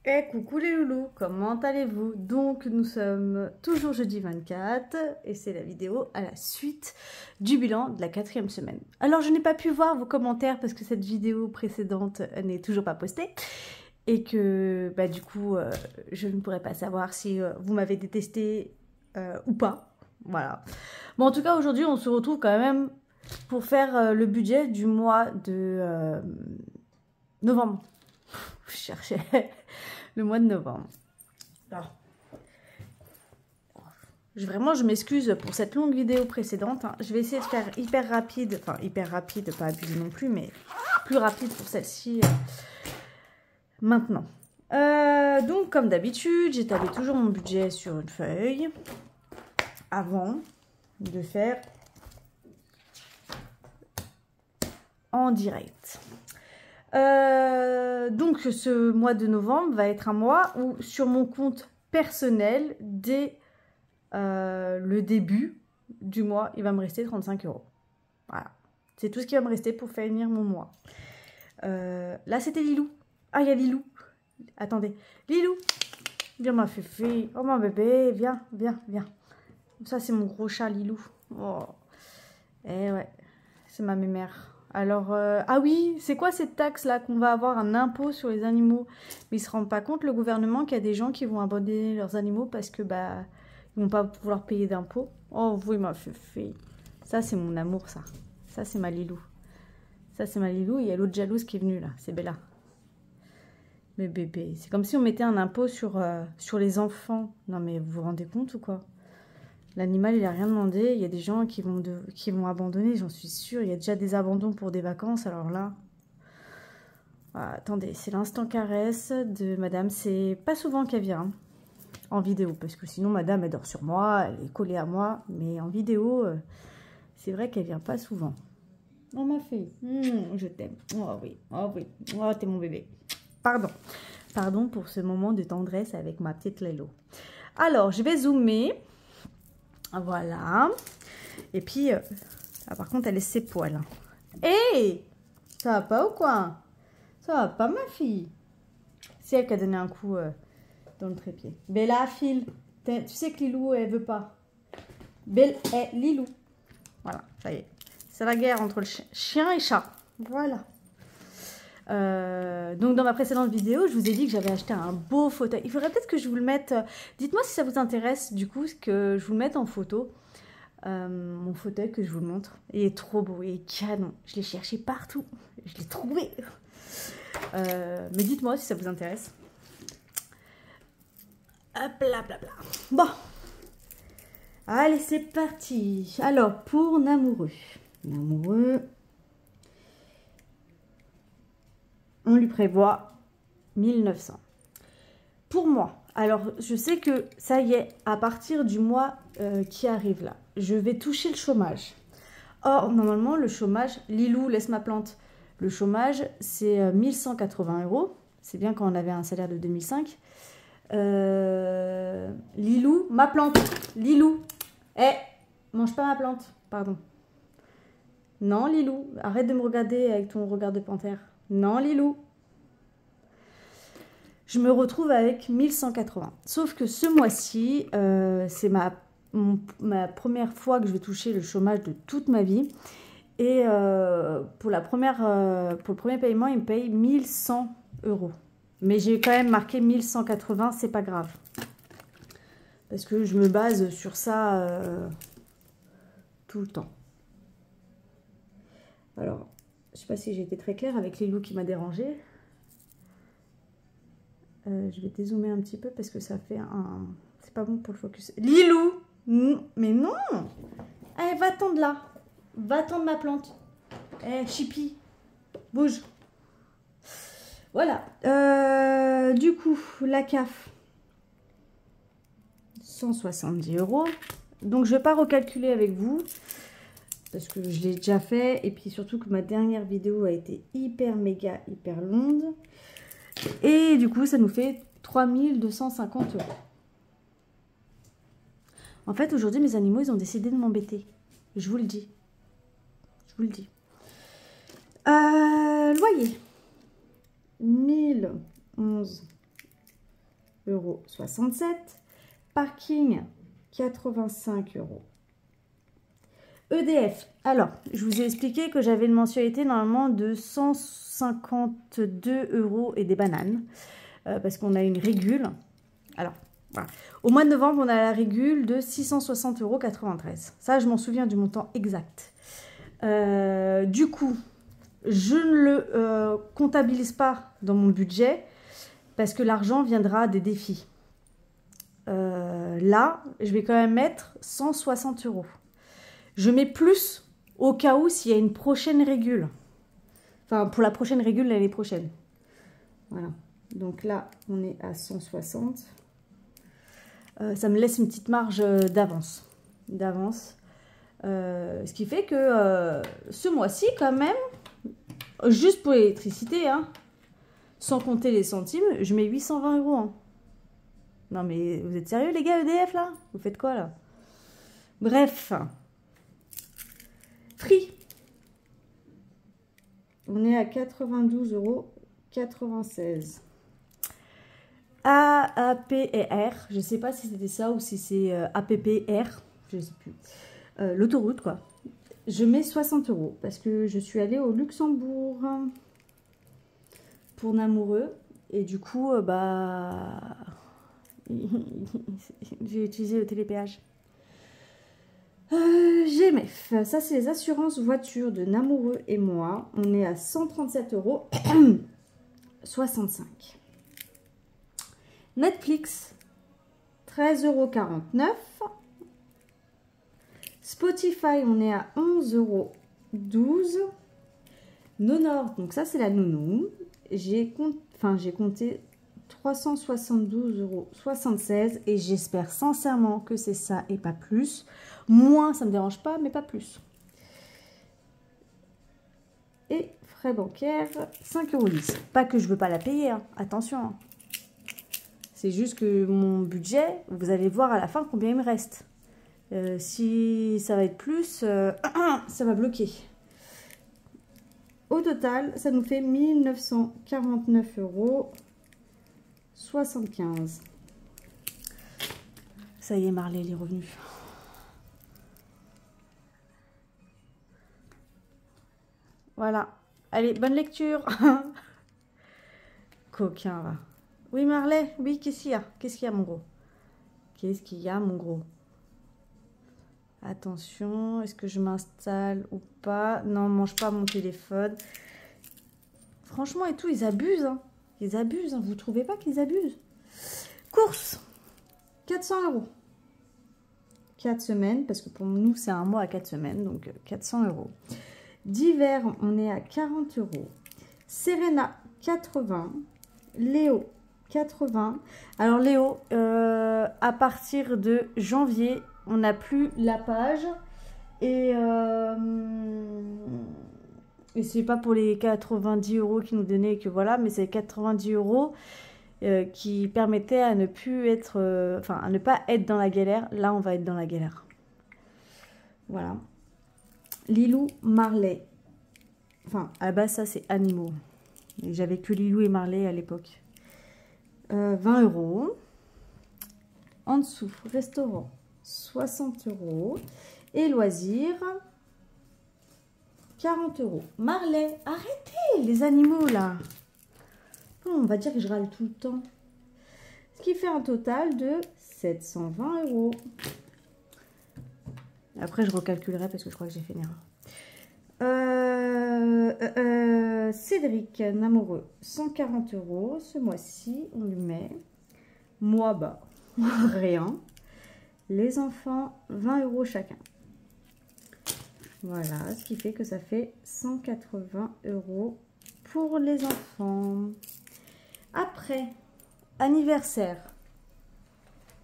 Et coucou les loulous, comment allez-vous? Donc nous sommes toujours jeudi 24 et c'est la vidéo à la suite du bilan de la 4e semaine. Alors je n'ai pas pu voir vos commentaires parce que cette vidéo précédente n'est toujours pas postée et que du coup je ne pourrais pas savoir si vous m'avez détesté ou pas. Voilà. Bon en tout cas aujourd'hui on se retrouve quand même pour faire le budget du mois de novembre. Je cherchais le mois de novembre. Alors, vraiment, je m'excuse pour cette longue vidéo précédente. Hein. Je vais essayer de faire hyper rapide. Enfin, hyper rapide, pas abusé non plus, mais plus rapide pour celle-ci maintenant. Donc, comme d'habitude, j'établis toujours mon budget sur une feuille avant de faire en direct. Donc ce mois de novembre va être un mois où sur mon compte personnel, dès le début du mois, il va me rester 35 €. Voilà, c'est tout ce qui va me rester pour finir mon mois. Là c'était Lilou. Ah, il y a Lilou. Attendez, Lilou, viens ma féfé. Oh mon bébé, viens, viens, viens. Ça c'est mon gros chat Lilou. Oh. Eh ouais, c'est ma mémère. Alors, ah oui, c'est quoi cette taxe-là qu'on va avoir un impôt sur les animaux? Mais ils se rendent pas compte, le gouvernement, qu'il y a des gens qui vont abandonner leurs animaux parce que, ils vont pas vouloir payer d'impôts. Oh, oui, ma féfé. Ça, c'est mon amour, ça. Ça, c'est ma Lilou. Ça, c'est ma Lilou. Il y a l'autre jalouse qui est venue, là. C'est Bella. Mais bébé, c'est comme si on mettait un impôt sur les enfants. Non, mais vous vous rendez compte ou quoi? L'animal, il n'a rien demandé. Il y a des gens qui vont abandonner, j'en suis sûre. Il y a déjà des abandons pour des vacances. Alors là, attendez, c'est l'instant caresse de madame. C'est pas souvent qu'elle vient en vidéo. Parce que sinon, madame, elle dort sur moi. Elle est collée à moi. Mais en vidéo, c'est vrai qu'elle vient pas souvent. Oh, ma fille, je t'aime. Oh oui, oh oui. Oh, t'es mon bébé. Pardon. Pardon pour ce moment de tendresse avec ma petite Lélo. Alors, je vais zoomer. Voilà. Et puis, par contre, elle laisse ses poils. Hé, ça va pas ou quoi? Ça va pas, ma fille? C'est elle qui a donné un coup dans le trépied. Bella, file. Tu sais que Lilou, elle veut pas. Belle est Lilou. Voilà, ça y est. C'est la guerre entre le chien et chat. Voilà. Donc dans ma précédente vidéo, je vous ai dit que j'avais acheté un beau fauteuil. Il faudrait peut-être que je vous le mette. Dites-moi si ça vous intéresse, du coup, que je vous le mette en photo. Mon fauteuil, que je vous le montre. Il est trop beau, il est canon. Je l'ai cherché partout. Je l'ai trouvé. Mais dites-moi si ça vous intéresse. Hop là, bla bla. Bon. Allez, c'est parti. Alors, pour Namoureux. Namoureux. On lui prévoit 1900. Pour moi, alors je sais que ça y est, à partir du mois qui arrive là, je vais toucher le chômage. Or, normalement, le chômage, Lilou, laisse ma plante, le chômage, c'est 1180 €. C'est bien quand on avait un salaire de 2005. Lilou, ma plante, Lilou, mange pas ma plante, pardon. Non, Lilou, arrête de me regarder avec ton regard de panthère. Non, Lilou. Je me retrouve avec 1180. Sauf que ce mois-ci, c'est ma première fois que je vais toucher le chômage de toute ma vie. Et pour le premier paiement, il me paye 1100 €. Mais j'ai quand même marqué 1180, c'est pas grave. Parce que je me base sur ça tout le temps. Alors, je sais pas si j'ai été très claire avec les loups qui m'a dérangé. Je vais dézoomer un petit peu parce que ça fait un... C'est pas bon pour le focus. Lilou! Mais non! Eh, va-t'en de là! Va-t'en de ma plante! Eh, Chippy! Bouge! Voilà. Du coup, la CAF. 170 €. Donc, je ne vais pas recalculer avec vous. Parce que je l'ai déjà fait. Et puis surtout que ma dernière vidéo a été hyper longue. Et du coup, ça nous fait 3250 €. En fait, aujourd'hui, mes animaux, ils ont décidé de m'embêter. Je vous le dis. Je vous le dis. Loyer. 1011 euros. Parking, 85 euros. EDF. Alors, je vous ai expliqué que j'avais une mensualité normalement de 152 euros et des bananes. Parce qu'on a une régule. Alors, voilà. Au mois de novembre, on a la régule de 660,93 euros. Ça, je m'en souviens du montant exact. Du coup, je ne le comptabilise pas dans mon budget parce que l'argent viendra des défis. Là, je vais quand même mettre 160 euros. Je mets plus au cas où s'il y a une prochaine régule. Enfin, pour la prochaine régule l'année prochaine. Voilà. Donc là, on est à 160. Ça me laisse une petite marge d'avance. Ce qui fait que ce mois-ci, quand même, juste pour l'électricité, hein, sans compter les centimes, je mets 820 euros. Hein. Non mais vous êtes sérieux les gars, EDF là? Vous faites quoi là? Bref. Free. On est à 92,96 euros. AAPR, je ne sais pas si c'était ça ou si c'est APPR, je ne sais plus. L'autoroute quoi. Je mets 60 euros parce que je suis allée au Luxembourg pour Namoureux et du coup j'ai utilisé le télépéage. GMF, ça c'est les assurances voitures de Namoureux et moi. On est à 137,65 euros. Netflix, 13,49 €. Spotify, on est à 11,12 €. Nonor, donc ça c'est la nounou. J'ai compté 372,76 € et j'espère sincèrement que c'est ça et pas plus. Moins, ça ne me dérange pas, mais pas plus. Et frais bancaires, 5,10 €. Pas que je ne veux pas la payer, hein. Attention. Hein. C'est juste que mon budget, vous allez voir à la fin combien il me reste. Si ça va être plus, ça va bloquer. Au total, ça nous fait 1949,75 €. Ça y est, Marley, elle est revenue. Voilà. Allez, bonne lecture. Coquin, va. Oui, Marley, oui, qu'est-ce qu'il y a? Qu'est-ce qu'il y a, mon gros? Qu'est-ce qu'il y a, mon gros? Attention, est-ce que je m'installe ou pas? Non, mange pas mon téléphone. Franchement, et tout, ils abusent. Hein. Ils abusent, hein. Vous trouvez pas qu'ils abusent? Course, 400 €. 4 semaines, parce que pour nous, c'est un mois à 4 semaines, donc 400 €. D'hiver, on est à 40 €. Serena, 80. Léo, 80. Alors Léo, à partir de janvier, on n'a plus la page. Et c'est pas pour les 90 € qu'ils nous donnaient que voilà, mais c'est 90 € qui permettaient à ne plus être, à ne pas être dans la galère. Là, on va être dans la galère. Voilà. Lilou, Marley. Enfin, à la base, ça, c'est animaux. J'avais que Lilou et Marley à l'époque. 20 €. En dessous, restaurant, 60 €. Et loisirs, 40 €. Marley, arrêtez les animaux, là. On va dire que je râle tout le temps. Ce qui fait un total de 720 €. Après, je recalculerai parce que je crois que j'ai fait une erreur. Cédric Namoureux, 140 € ce mois-ci, on lui met. Moi, bah, rien. Les enfants, 20 € chacun. Voilà, ce qui fait que ça fait 180 € pour les enfants. Après, anniversaire,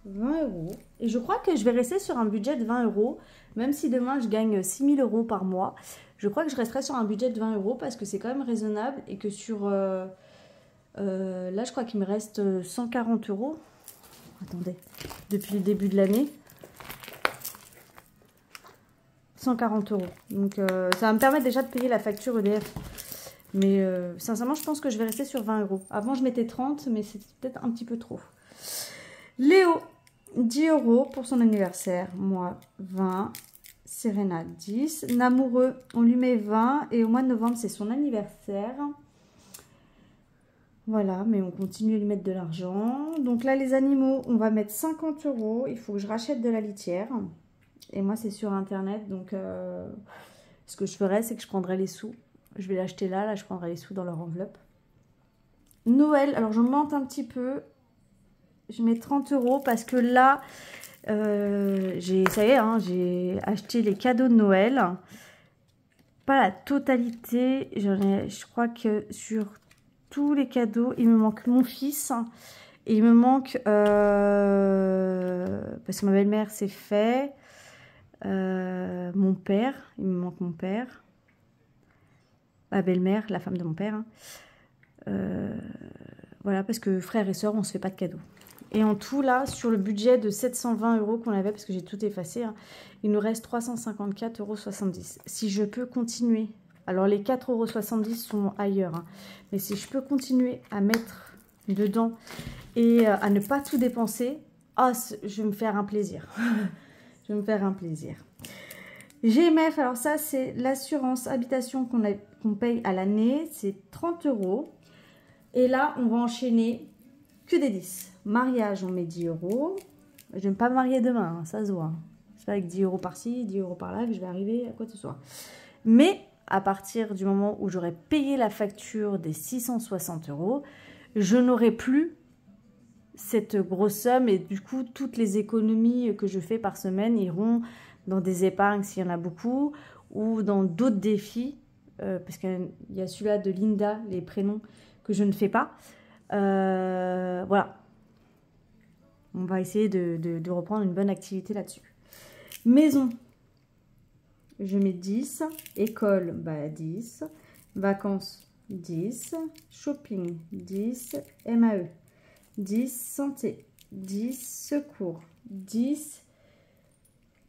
20 €. Et je crois que je vais rester sur un budget de 20 €, même si demain je gagne 6 000 € par mois. Je crois que je resterai sur un budget de 20 € parce que c'est quand même raisonnable et que sur... là, je crois qu'il me reste 140 €. Attendez, depuis le début de l'année. 140 €. Donc, ça va me permettre déjà de payer la facture EDF. Mais sincèrement, je pense que je vais rester sur 20 €. Avant, je mettais 30, mais c'était peut-être un petit peu trop. Léo, 10 € pour son anniversaire. Moi, 20. Serena, 10. Namoureux, on lui met 20. Et au mois de novembre, c'est son anniversaire. Voilà, mais on continue à lui mettre de l'argent. Donc là, les animaux, on va mettre 50 €. Il faut que je rachète de la litière. Et moi, c'est sur Internet. Donc, ce que je ferais, c'est que je prendrais les sous. Je vais l'acheter là. Là, je prendrai les sous dans leur enveloppe. Noël, alors j'augmente un petit peu. Je mets 30 € parce que là, ça y est, hein, j'ai acheté les cadeaux de Noël. Pas la totalité. Je crois que sur tous les cadeaux, il me manque mon fils. Et il me manque, parce que ma belle-mère c'est fait. Mon père, il me manque mon père. Ma belle-mère, la femme de mon père. Voilà, parce que frères et sœurs, on se fait pas de cadeaux. Et en tout, là, sur le budget de 720 € qu'on avait, parce que j'ai tout effacé, hein, il nous reste 354,70 €. Si je peux continuer, alors les 4,70 € sont ailleurs, hein, mais si je peux continuer à mettre dedans et à ne pas tout dépenser, je vais me faire un plaisir. Je vais me faire un plaisir. GMF, alors ça, c'est l'assurance habitation qu'on paye à l'année, c'est 30 €. Et là, on va enchaîner que des 10. Mariage, on met 10 €. Je ne vais pas me marier demain, hein, ça se voit. C'est pas avec 10 € par-ci, 10 € par-là que je vais arriver à quoi que ce soit. Mais à partir du moment où j'aurai payé la facture des 660 €, je n'aurai plus cette grosse somme. Et du coup, toutes les économies que je fais par semaine iront dans des épargnes s'il y en a beaucoup, ou dans d'autres défis. Parce qu'il y a celui-là de Linda, les prénoms que je ne fais pas. Voilà. On va essayer de reprendre une bonne activité là-dessus. Maison, je mets 10. École, 10. Vacances, 10. Shopping, 10. MAE, 10. Santé, 10. Secours, 10.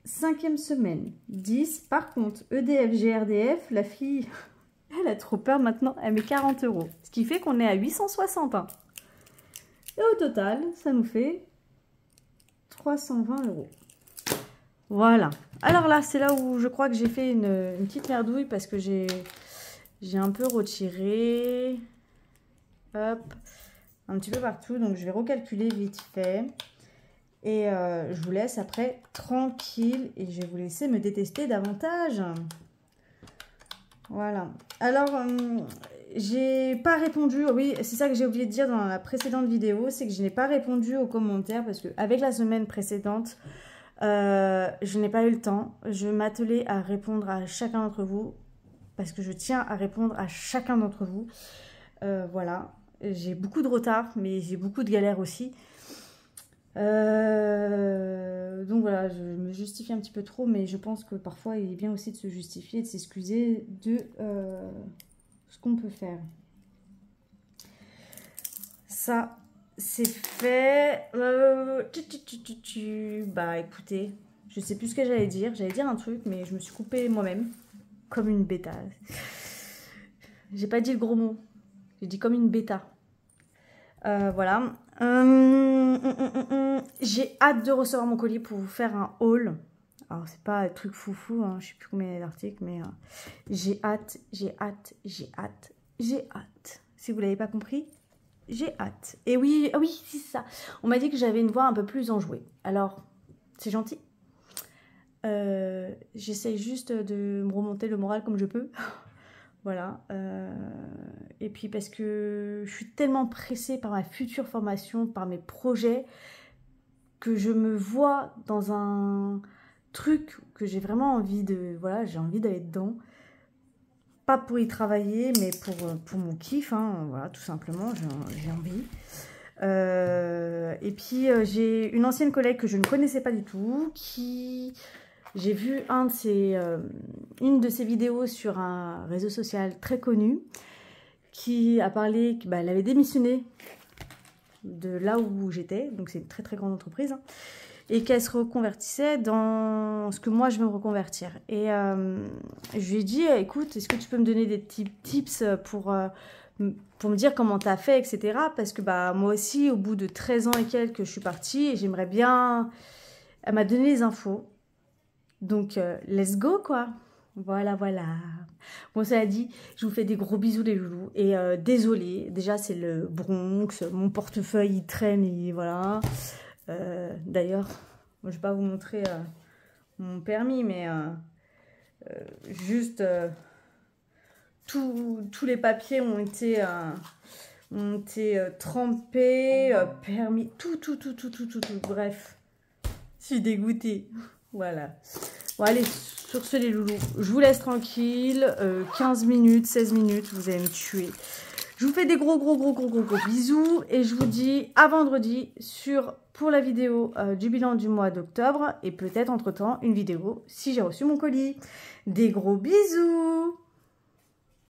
5e semaine, 10. Par contre, EDF, GRDF, la fille, elle a trop peur maintenant, elle met 40 €. Ce qui fait qu'on est à 860 €. Hein. Et au total, ça nous fait 320 €. Voilà. Alors là, c'est là où je crois que j'ai fait une petite merdouille parce que j'ai un peu retiré. Hop. Un petit peu partout. Donc, je vais recalculer vite fait. Et je vous laisse après tranquille. Et je vais vous laisser me détester davantage. Voilà. Alors, j'ai pas répondu. Oui, c'est ça que j'ai oublié de dire dans la précédente vidéo. C'est que je n'ai pas répondu aux commentaires. Parce qu'avec la semaine précédente, je n'ai pas eu le temps. Je m'attelais à répondre à chacun d'entre vous. Parce que je tiens à répondre à chacun d'entre vous. Voilà. J'ai beaucoup de retard. Mais j'ai beaucoup de galères aussi. Donc voilà, je me justifie un petit peu trop, mais je pense que parfois il est bien aussi de se justifier, de s'excuser de ce qu'on peut faire. Ça, c'est fait. Bah écoutez, je sais plus ce que j'allais dire. J'allais dire un truc, mais je me suis coupée moi-même, comme une bêta. J'ai pas dit le gros mot, j'ai dit comme une bêta. Voilà. J'ai hâte de recevoir mon colis pour vous faire un haul. Alors, c'est pas un truc foufou, hein, je sais plus combien il y a d'articles, mais j'ai hâte, j'ai hâte, j'ai hâte, j'ai hâte. Si vous l'avez pas compris, j'ai hâte. Et oui, c'est ça. On m'a dit que j'avais une voix un peu plus enjouée. Alors, c'est gentil. J'essaye juste de me remonter le moral comme je peux. Voilà. Et puis parce que je suis tellement pressée par ma future formation, par mes projets, que je me vois dans un truc que j'ai vraiment envie de... Voilà, j'ai envie d'aller dedans. Pas pour y travailler, mais pour mon kiff, hein, voilà, tout simplement, j'ai envie. Et puis j'ai une ancienne collègue que je ne connaissais pas du tout, qui... J'ai vu une de ses vidéos sur un réseau social très connu qui a parlé qu'elle avait démissionné de là où j'étais, donc c'est une très très grande entreprise, hein, et qu'elle se reconvertissait dans ce que moi je veux me reconvertir. Et je lui ai dit, écoute, est-ce que tu peux me donner des petits tips pour pour me dire comment t'as fait, etc. Parce que bah moi aussi, au bout de 13 ans et quelques, je suis partie et j'aimerais bien... Elle m'a donné les infos. Donc, let's go, quoi. Voilà, voilà. Bon, ça a dit, je vous fais des gros bisous, les loulous. Et désolé, déjà, c'est le Bronx. Mon portefeuille, il traîne et voilà. D'ailleurs, je vais pas vous montrer mon permis, mais juste... tous les papiers ont été trempés, permis, tout. Bref, je suis dégoûtée. Voilà. Bon, allez, sur ce, les loulous, je vous laisse tranquille. 15 minutes, 16 minutes, vous allez me tuer. Je vous fais des gros bisous et je vous dis à vendredi pour la vidéo du bilan du mois d'octobre et peut-être entre-temps une vidéo si j'ai reçu mon colis. Des gros bisous!